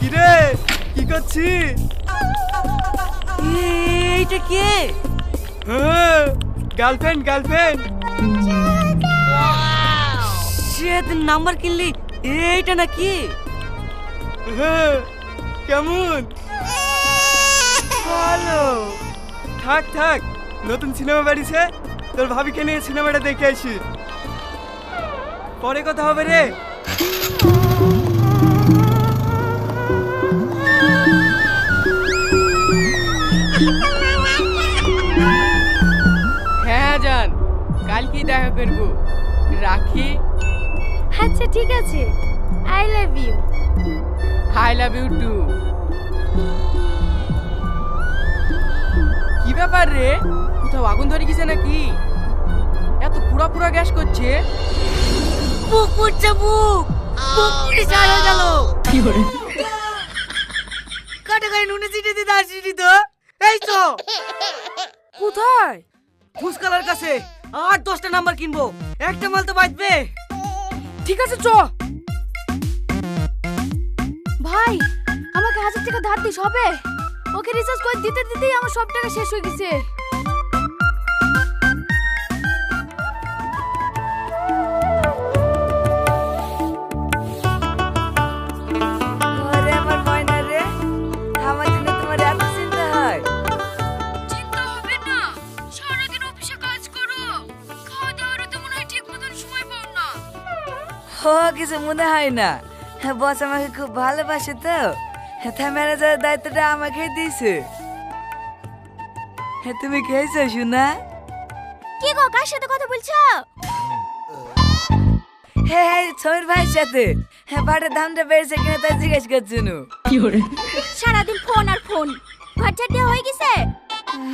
কিরে কি করছিস? এইটা কে? Girlfriend girlfriend. সেদিন নাম্বার কিনলি এইটা নাকি? কেমন? ভালো। থাক থাক, নতুন সিনেমা বেরিয়েছে, তোর ভাবিকে নিয়ে সিনেমাটা দেখে আসি, পরে কথা হবে রে। হ্যাঁ জান, কালকে দেখা করবো, রাখি। আচ্ছা ঠিক আছে, I love you. I love you too. কি ব্যাপার রে, কোথাও আগুন ধরে গেছে নাকি? এত পুরা পুরা গ্যাস করছে। বুক পুড়ছে, বুক পুড়ে ছাই হয়ে গেল। কি করে? কাটা গায়ে নুনে চিটে দিতে আসিনি তো? এই তো কোথায়? ফুসকালার কাছে 8-10টা নাম্বার কিনবো, একটা মাল তো বাঁচবে। ঠিক আছে চ। ভাই আমাকে 1000 টাকা ধার দিস হবে? ওকে রিচার্জ করে দিতে দিতেই আমার সব টাকা শেষ হয়ে গেছে। আরে আমার ময়না রে, আমার জন্য তোমার এত চিন্তা হয়? চিন্তা হবে না, সারাদিন অফিসে কাজ করো, খাওয়া দাওয়ারও তো মনে হয় ঠিক মতন সময় পাও না। কিছু মনে হয় না, বস আমাকে খুব ভালোবাসে তো, তাই ম্যানেজারের দায়িত্বটা আমাকে দিয়েছে। তুমি খেয়েছো শোনা? কি গো, কার সাথে কথা বলছো? হ্যাঁ সমীর ভাইয়ের সাথে। ভাড়ার দামটা বেড়েছে কিনা তাই জিজ্ঞেস করছিল। কি করে? সারাদিন ফোন আর ফোন। ঘর ঝাড় হয়ে গেছে?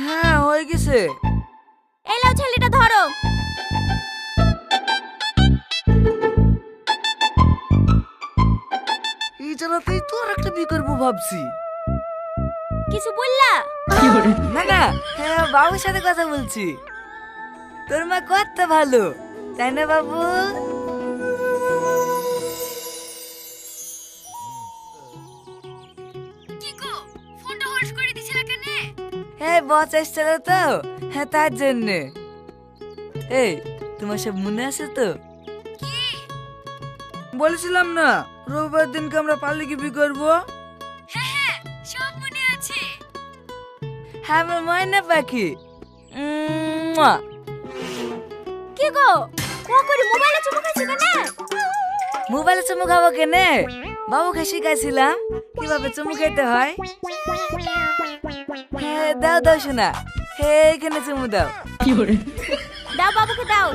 হ্যাঁ হয়ে গেছে। এলো ছেলেটা ধরো। এই জানাতেই তো আর একটা বিয়ে করবো ভাবছি। কিছু বললা? কি করে? না না, বাবুর সাথে কথা বলছি। তোর মা কত ভালো, তাই না বাবু? কি গো, ফোনটা হোল্ড করে দিছিলা কেন? হ্যাঁ বস এসেছিল তো, তার জন্য। এই তোমার সব মনে আছে তো? কি? বলেছিলাম না রবিবার দিনকে আমরা পারলে কি বিয়ে করবো। হ্যাঁ হ্যাঁ, সব মনে আছে। হ্যাঁ আমার ময়না পাখি। কি গো, ও করে মোবাইলে চুমু খাইছো কেন? মোবাইলে চুমু খাবো কেনে? বাবুকে শিখাইছিলাম কিভাবে চুমু খেতে হয়। হ্যাঁ দাও দাও শোনা, হ্যাঁ এখানে চুমু দাও। কি করে? দাও বাবুকে দাও।